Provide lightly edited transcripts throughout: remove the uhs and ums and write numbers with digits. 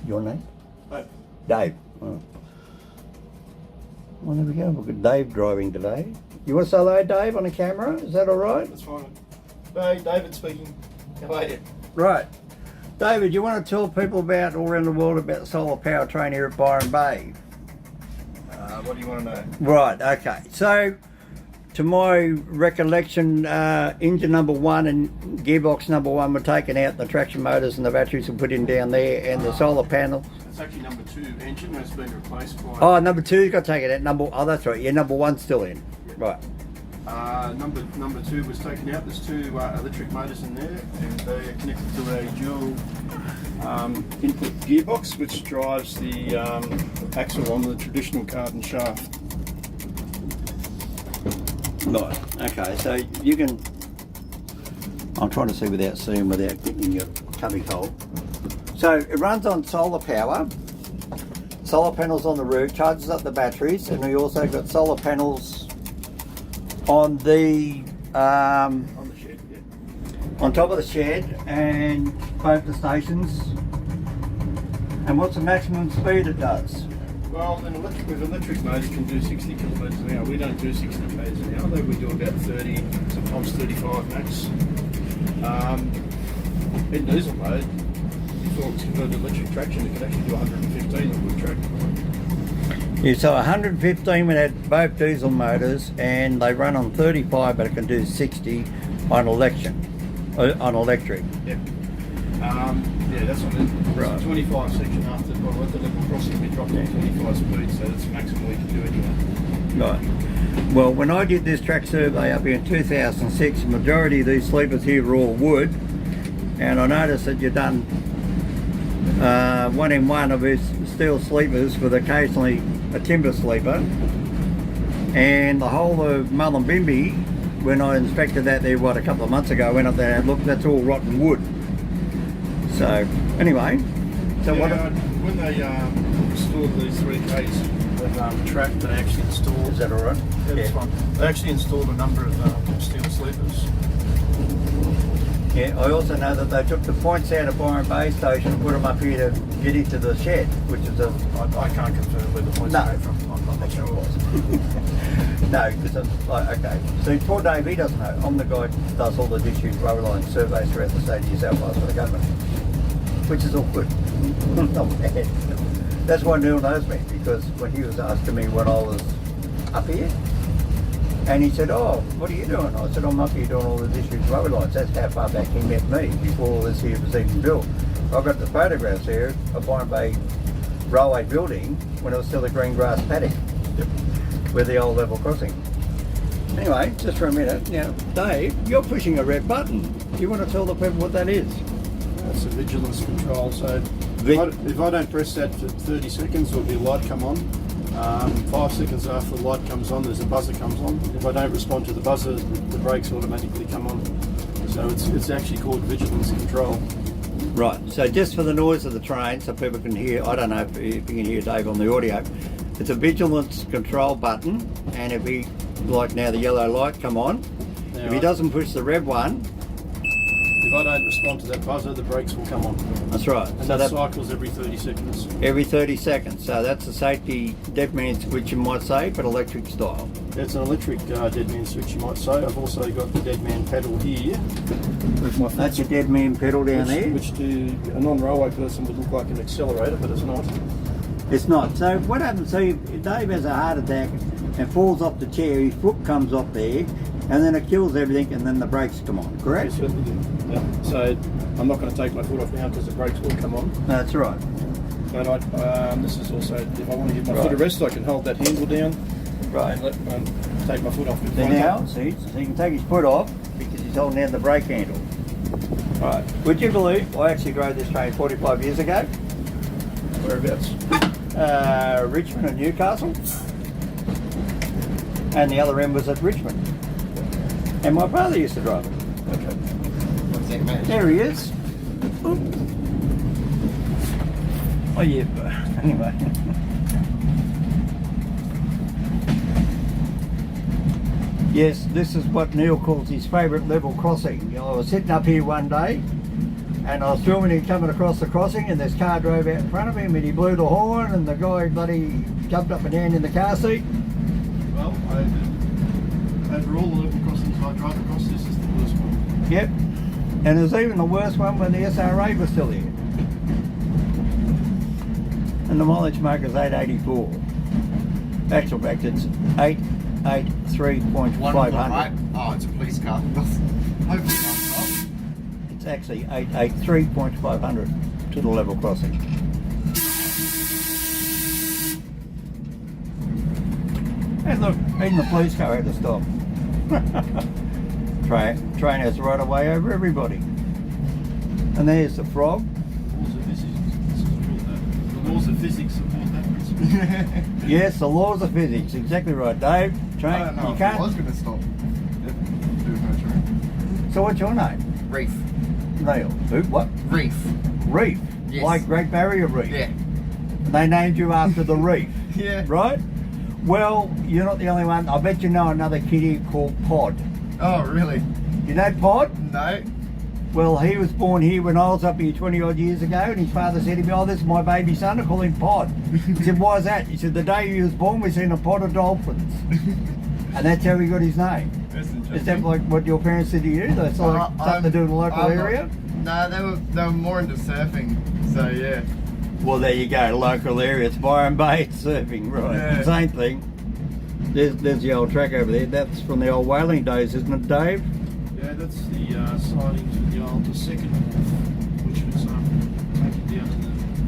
Your name? Dave. Dave. Oh. Well, there we go. We've got Dave driving today. You want to say hello, Dave, on the camera? Is that all right? That's fine. Hey, David speaking. How are you? Right. David, you want to tell people about all around the world about solar powertrain here at Byron Bay? What do you want to know? Right, okay. So, to my recollection, engine number 1 and gearbox number 1 were taken out, the traction motors and the batteries were put in down there, and the solar panel. It's actually number 2 engine has been replaced by... Oh, number 2's got taken out. Oh, that's right. Yeah, number 1's still in. Right. Number 2 was taken out. There's 2 electric motors in there, and they are connected to a dual input gearbox, which drives the axle on the traditional carbon shaft. Right. Okay, so you can... I'm trying to see without seeing, without getting your cubby hole. So it runs on solar power. Solar panels on the roof, charges up the batteries, and we also got solar panels on the Shed, yeah. on top of the shed and both the stations. And what's the maximum speed it does? Well, with electric motors can do 60 kilometres an hour. We don't do 60 kilometres an hour, though we do about 30, sometimes 35 max. In diesel mode, before it's converted to electric traction, it can actually do 115 on good track. Yeah, so 115 without both diesel motors, and they run on 35, but it can do 60 on electric. Yeah. Yeah, that's on the Right. 25 section after the level crossing, we dropped to 25 speed, so that's the maximum we can do anyway. Right. Well, when I did this track survey up here in 2006, the majority of these sleepers here were all wood, and I noticed that you've done 1 in 1 of his steel sleepers with occasionally a timber sleeper, and the whole of Mullumbimby, when I inspected that there, a couple of months ago, I went up there and looked, that's all rotten wood. So, anyway, so yeah, what... when they installed these 3Ks of track, they actually installed... Is that alright? Yeah, that's fine. They actually installed a number of steel sleepers. Yeah, I also know that they took the points out of Byron Bay Station and put them up here to get into the shed, which is a... I can't confirm where the points came from. I'm not sure it was. No, because okay. See, poor Dave, he doesn't know. I'm the guy who does all the disused rubber line surveys throughout the state of New South Wales for the government, which is all good. Not bad. That's why Neil knows me, because when he was asking me when I was up here, and he said, oh, what are you doing? I said, I'm up here doing all the disused rubber lines. That's how far back he met me, before all this here was even built. I've got the photographs here of Byron Bay Railway building when it was still a green grass paddock. Yep. With the old level crossing. Anyway, just for a minute, now, Dave, you're pushing a red button. Do you want to tell the people what that is? That's a vigilance control, so if I don't press that for 30 seconds, there'll be a light come on. 5 seconds after the light comes on, there's a buzzer comes on. If I don't respond to the buzzer, the brakes automatically come on. So it's actually called vigilance control. Right, so just for the noise of the train, so people can hear, I don't know if you can hear Dave on the audio, it's a vigilance control button, and if he, like now the yellow light come on, Now, if he doesn't push the red one, if I don't respond to that buzzer, the brakes will come on. that's right. And So that cycles every 30 seconds. every 30 seconds. So that's a safety dead man switch, you might say, but electric style. It's an electric dead man switch, you might say. I've also got the dead man pedal here. With my That's your dead man pedal down there. Which to a non-railway person would look like an accelerator, but it's not. It's not. So what happens, see, if Dave has a heart attack and falls off the chair, his foot comes up there, and then it kills everything, and then the brakes come on, correct? It certainly do. Yeah. So I'm not going to take my foot off now because the brakes will come on. That's right. But this is also, if I want to give my Right. foot a rest, I can hold that handle down Right. and let take my foot off. So now, see, so he can take his foot off because he's holding down the brake handle. Right. Would you believe I actually drove this train 45 years ago? Whereabouts? Richmond and Newcastle. And the other end was at Richmond. And my father used to drive it. Okay. What's that, mate? There he is. Oop. Oh yeah, but anyway. Yes, this is what Neil calls his favourite level crossing. You know, I was sitting up here one day And I was filming him coming across the crossing, and this car drove out in front of him, and he blew the horn, and the guy bloody jumped up and down in the car seat. Well, over all the level crossings I drive across, this is the worst one. Yep. And it was even the worst one when the SRA was still here. And the mileage marker's 884. Actual fact, it's 883.500. Right? Oh, it's a police car. Hopefully not stop. It's actually 883.500 to the level crossing. And look, even the police car had to stop. Train has right away over everybody. And there's the frog. The laws of physics support that principle. Yes, the laws of physics. Exactly right, Dave. Train, I don't know you if can't. I was going to stop. There's no train. So what's your name? Reef. Neil. Who? What? Reef. Reef. Yes. Like Great Barrier Reef. Yeah. They named you after the reef. Yeah. Right? Well, you're not the only one. I bet you know another kid here called Pod. Oh, really? You know Pod? No. Well, he was born here when I was up here 20 odd years ago, and his father said to me, "Oh, this is my baby son, I call him Pod." He said, "Why is that?" He said, "The day he was born, we seen a pod of dolphins." And that's how he got his name. That's interesting. Is that like what your parents said to you? That's like something to do with the local area? No, they were more into surfing. So yeah. Well, there you go, local area. It's Byron Bay, it's surfing, right? Yeah. Same thing. There's the old track over there. That's from the old whaling days, isn't it, Dave? Yeah, that's the sidings of the second wharf, which was taken down to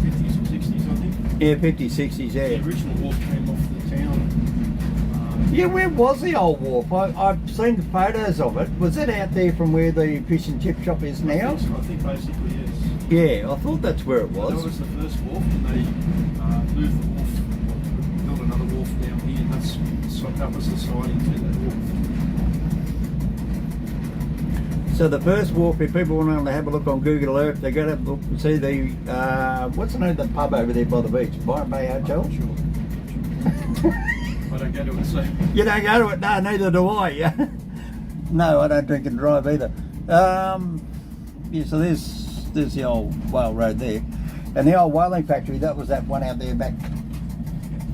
the 50s or 60s, I think. Yeah, 50s, 60s, yeah. The original wharf came off the town. Yeah, where was the old wharf? I've seen the photos of it. Was it out there from where the fish and chip shop is now? I think basically yes. Yeah, I thought that's where it That was. was the first wharf, and they moved the wharf, built another wharf down here, and that was the siding to that wharf. So the first wharf, if people want to have a look on Google Earth, they're going to have a look and see the, what's the name of the pub over there by the beach? Byron Bay Hotel? Sure. I don't go to it, so. You don't go to it? No, neither do I. Yeah. No, I don't drink and drive either. Yeah, so there's the old whale road there. And the old whaling factory, that was that one out there back,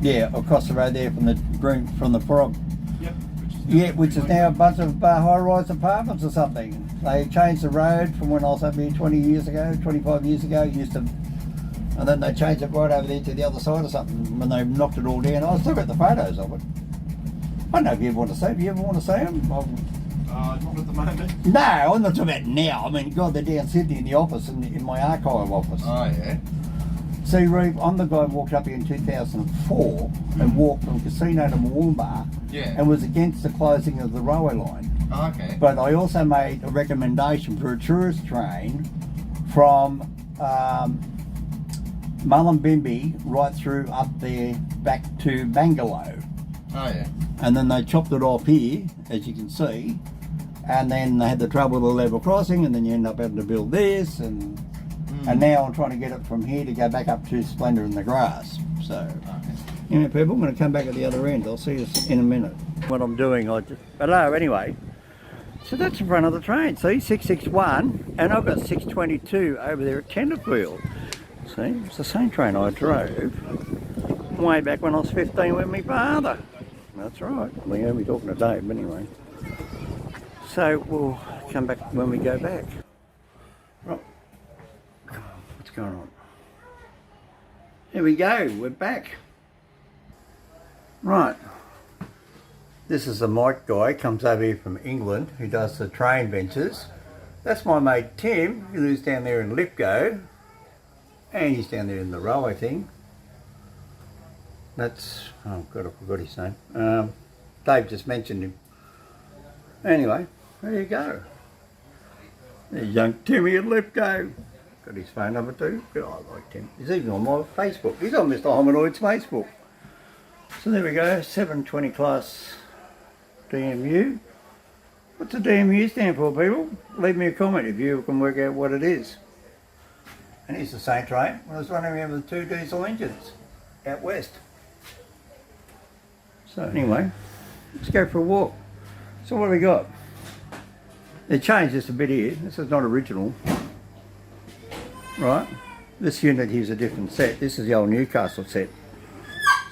yeah, across the road there from the frog. Yep. Which is now a bunch of high-rise apartments or something. They changed the road from when I was up here 20 years ago, 25 years ago, used to, and then they changed it right over there to the other side or something when they knocked it all down. I still got the photos of it. I don't know if you ever want to see them. You ever want to see them? Not at the moment. No, I'm not talking about now. I mean, God, they're down Sydney in the office, in my archive office. Oh yeah. See, Reeve, I'm the guy who walked up here in 2004 and walked from Casino to Moomba Yeah. and was against the closing of the railway line. Oh, okay. But I also made a recommendation for a tourist train from Mullumbimby right through up there back to Bangalore. Oh yeah. And then they chopped it off here, as you can see, and then they had the trouble with the level crossing, and then you end up having to build this, and now I'm trying to get it from here to go back up to Splendour in the Grass. So, anyway, people, I'm going to come back at the other end. I'll see you in a minute. What I'm doing, hello, anyway. So that's the front of the train. See, 661, and I've got 622 over there at Tenterfield. See, it's the same train I drove way back when I was 15 with my father. That's right. We only talking to Dave, but anyway. So we'll come back when we go back. Right. What's going on? Here we go. We're back. Right. This is the Mike guy. Comes over here from England. Who does the train ventures. That's my mate Tim. He lives down there in Lithgow, and he's down there in the railway thing. That's, oh God, I forgot his name. Dave just mentioned him. Anyway, there you go. There's young Timmy at Lithgow. Got his phone number too. God, I like Tim. He's even on my Facebook. He's on Mr. Hominoid's Facebook. So there we go, 720 class DMU. What's the DMU stand for, people? Leave me a comment if you can work out what it is. And here's the same train when I was running around with 2 diesel engines out west. So anyway, let's go for a walk. So what have we got? They changed this a bit here. This is not original. right? This unit here's a different set. This is the old Newcastle set.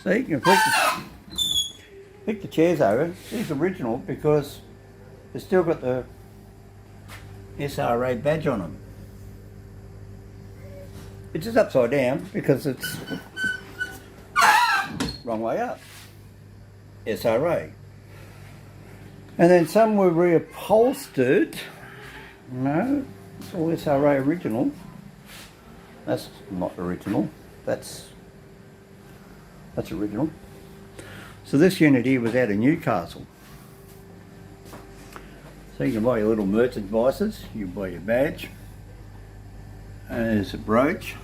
So you can flick the chairs over. These are original because they've still got the SRA badge on them. It's just upside down because it's wrong way up. SRA. And then some were reupholstered. No, it's all SRA original. That's not original. That's original. So this unit here was out of Newcastle. So you can buy your little merchant devices. You buy your badge. And there's a brooch.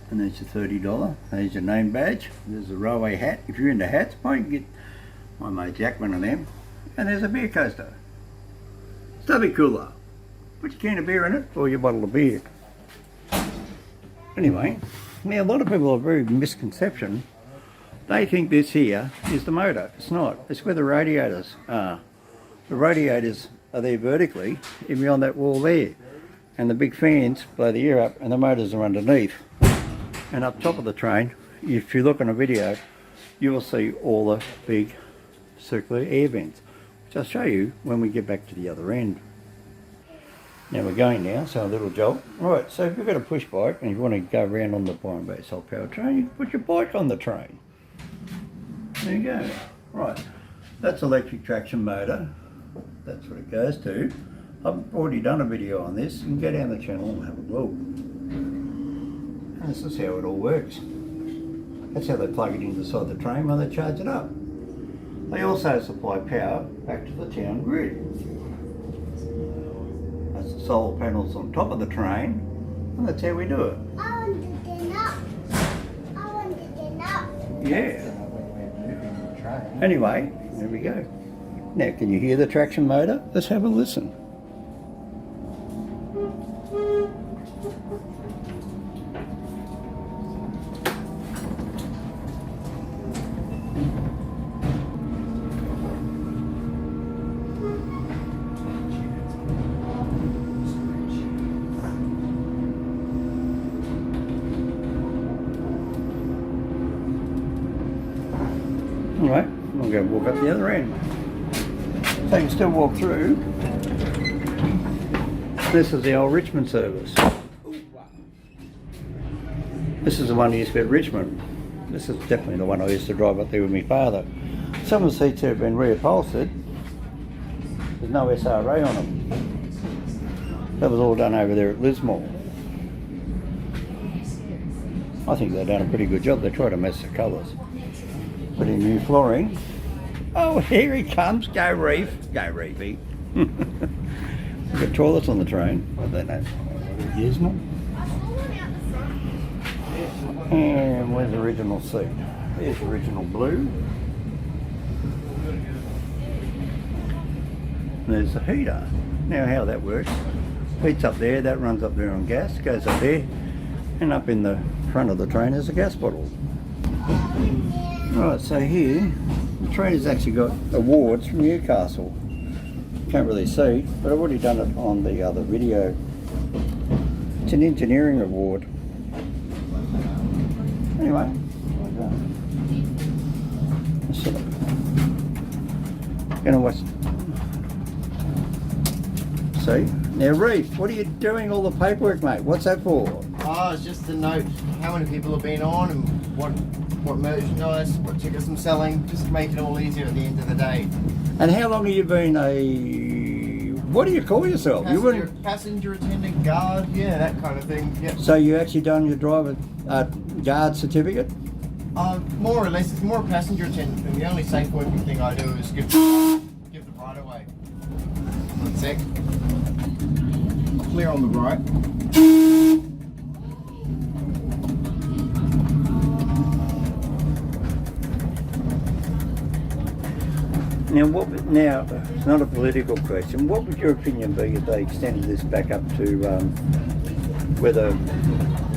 And there's your $30. There's your name badge. There's a railway hat. If you're into hats, you can get my mate Jack one of them. And there's a beer coaster. Stubby cooler. Put your can of beer in it or your bottle of beer. Anyway, now a lot of people have a very misconception. They think this here is the motor. It's not. It's where the radiators are. The radiators are there vertically, even on that wall there. And the big fans blow the air up and the motors are underneath. And up top of the train, if you look on a video, you will see all the big circular air vents, which I'll show you when we get back to the other end. Now we're going now, so a little jolt. Right, so if you've got a push bike and you want to go around on the Byron Bay power train, you can put your bike on the train. There you go. Right, that's electric traction motor. That's what it goes to. I've already done a video on this. You can go down the channel and have a look. And this is how it all works. That's how they plug it into the side of the train when they charge it up. They also supply power back to the town grid. That's the solar panels on top of the train, and that's how we do it. I want to get up. Yeah. Anyway, there we go. Now, can you hear the traction motor? Let's have a listen. Alright, we'll go walk up the other end. So you can still walk through. This is the old Richmond service. This is the one I used to be at Richmond. This is definitely the one I used to drive up there with my father. Some of the seats have been reupholstered. There's no SRA on them. That was all done over there at Lismore. I think they've done a pretty good job. They tried to match the colours. Put in new flooring. Oh, here he comes. Go Reef. Go Reefy. We've got toilets on the train. I don't know. Dismal. And where's the original seat? There's the original blue. And there's the heater. Now how that works. Heats up there, that runs up there on gas, goes up there, and up in the front of the train is a gas bottle. Right, so here, the train has actually got awards from Newcastle. Can't really see, but I've already done it on the other video. It's an engineering award. Anyway, let's sit up. Gonna watch. See? Now Reef, what are you doing all the paperwork, mate? What's that for? Oh, it's just to note how many people have been on and what merchandise, what tickets I'm selling, just to make it all easier at the end of the day. And how long have you been what do you call yourself? Passenger attendant, guard, yeah, that kind of thing. Yep. So you actually done your driver guard certificate? More or less, it's more a passenger attendant, and the only safe working thing I do is give the right away. One sec. Clear on the right. Now, it's not a political question. What would your opinion be if they extended this back up to where the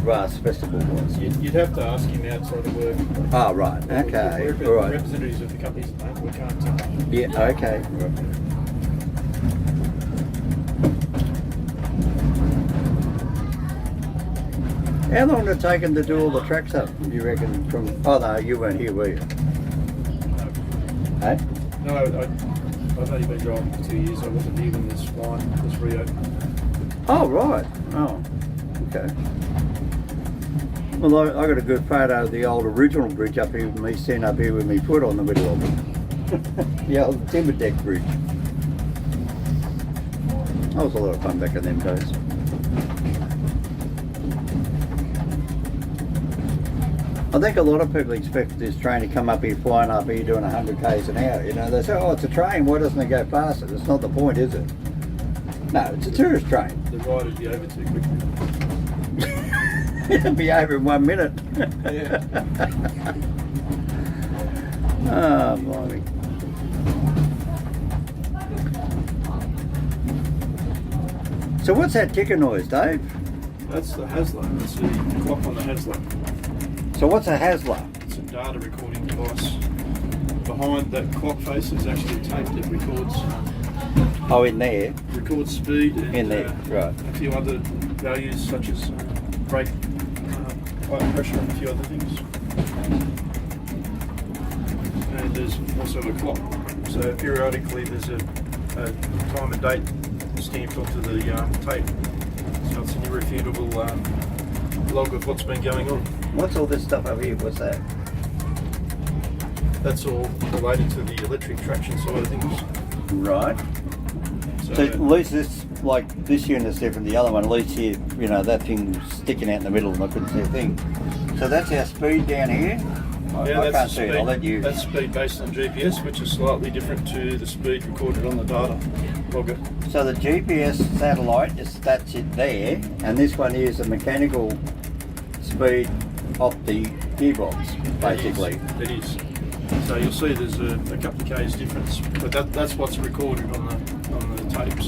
Brass Festival was? You'd have to ask him outside of work. Oh, right. Okay. We're Right. representatives of the companies at the moment. We can't. Yeah. Okay. How long did it take them to do all the tracks up, you reckon, from... Oh, no, you weren't here, were you? Hey? No, I've only been driving for 2 years. I wasn't here when this line was reopened. Oh, right. Oh, okay. Well, I got a good photo of the old original bridge up here with me standing up here with me foot on the middle of it. The old timber deck bridge. That was a lot of fun back in them days. I think a lot of people expect this train to come up here, flying up here, doing 100 k's an hour. You know, they say, oh, it's a train, why doesn't it go faster? That's not the point, is it? No, it's a tourist train. The ride would be over too quickly. It'll be over in 1 minute. Yeah. Oh, blimey. So what's that ticker noise, Dave? That's the Hasler. That's the clock on the Hasler. So what's a Hasler? It's a data recording device. Behind that clock face is actually a tape that records Oh, in there. records speed and In there, right. a few other values such as brake, tire pressure, and a few other things. And there's also a clock. So periodically there's a time and date stamped onto the tape. So it's an irrefutable log of what's been going on. What's all this stuff over here? What's that? That's all related to the electric traction side of things. Right. So at least this, like this unit's different. The other one, at least here, you know, that thing's sticking out in the middle and I couldn't see a thing. So that's our speed down here. I can't see it. I'll let you. That's speed based on GPS, which is slightly different to the speed recorded on the data logger. So the GPS satellite, that's it there, and this one here is the mechanical speed of the gearbox, basically. It is. So you'll see there's a couple of k's difference, but that's what's recorded on the tape.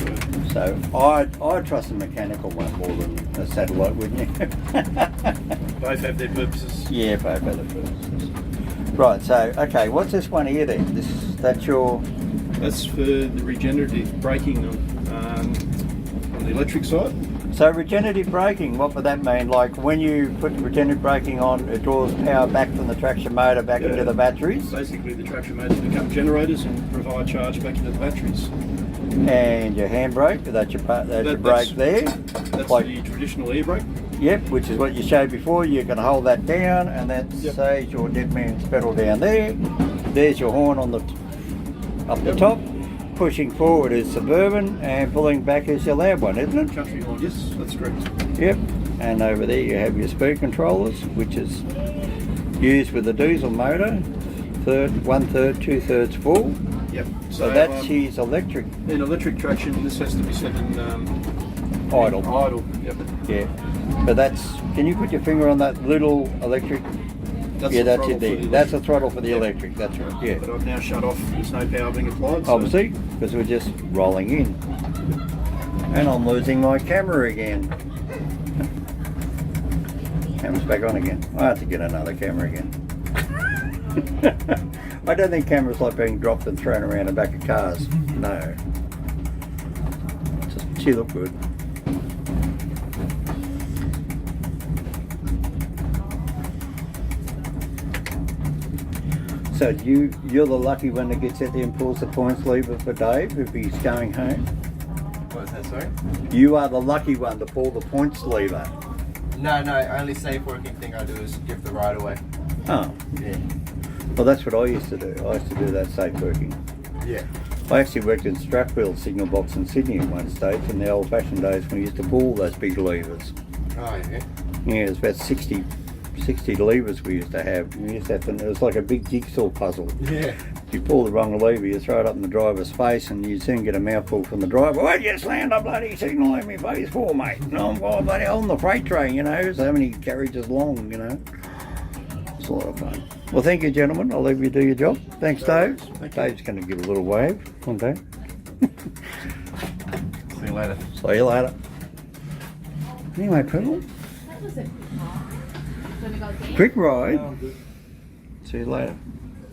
So I'd trust the mechanical one more than a satellite, wouldn't you? Both have their purposes. Yeah, both have their purposes. Right. So okay, what's this one here then? That's your. That's for the regenerative braking on the electric side. So regenerative braking, what would that mean? Like when you put the regenerative braking on, it draws power back from the traction motor back into the batteries? Basically the traction motors become generators and provide charge back into the batteries. And your handbrake, that's your brake there. That's like, the traditional air brake. Yep, which is what you showed before. You can hold that down and that says your dead man's pedal down there. There's your horn on the up the top. Pushing forward is suburban and pulling back is your loud one, isn't it? Country horn, yes, that's correct. Yep, and over there you have your speed controllers, which is used with the diesel motor, 1/3, 2/3 full. Yep. So that's his electric. In electric traction, this has to be set in Idle. Idle. Yep. Yeah, but that's. Can you put your finger on that little electric? That's yeah, the that's throttle it there. for the That's the throttle for the electric. That's right. Yeah. But I've now shut off. There's no power being applied. So Obviously, because we're just rolling in. And I'm losing my camera again. Camera's back on again. I have to get another camera again. I don't think cameras like being dropped and thrown around the back of cars. No. Just, she look good. So you're the lucky one that gets out there and pulls the points lever for Dave if he's going home? What was that, sorry? You are the lucky one to pull the points lever. No, only safe working thing I do is give the right away. Oh, yeah. Well, that's what I used to do. I used to do that safe working. Yeah. I actually worked in Strathfield signal box in Sydney at one stage in the old fashioned days when we used to pull those big levers. Oh, yeah. Yeah, it was about 60 levers we used to have. We used to have to, it was like a big jigsaw puzzle. Yeah. If you pull the wrong lever, you throw it up in the driver's face and you soon get a mouthful from the driver. Why'd you slam the bloody signal in my face for, mate? No, I'm bloody on the freight train, you know, so many carriages long, you know. It's a lot of fun. Well, thank you, gentlemen. I'll leave you do your job. Thanks, Dave. Dave's going to give a little wave. Come on, Dave. See you later. See you later. Anyway, people, quick ride. See you later.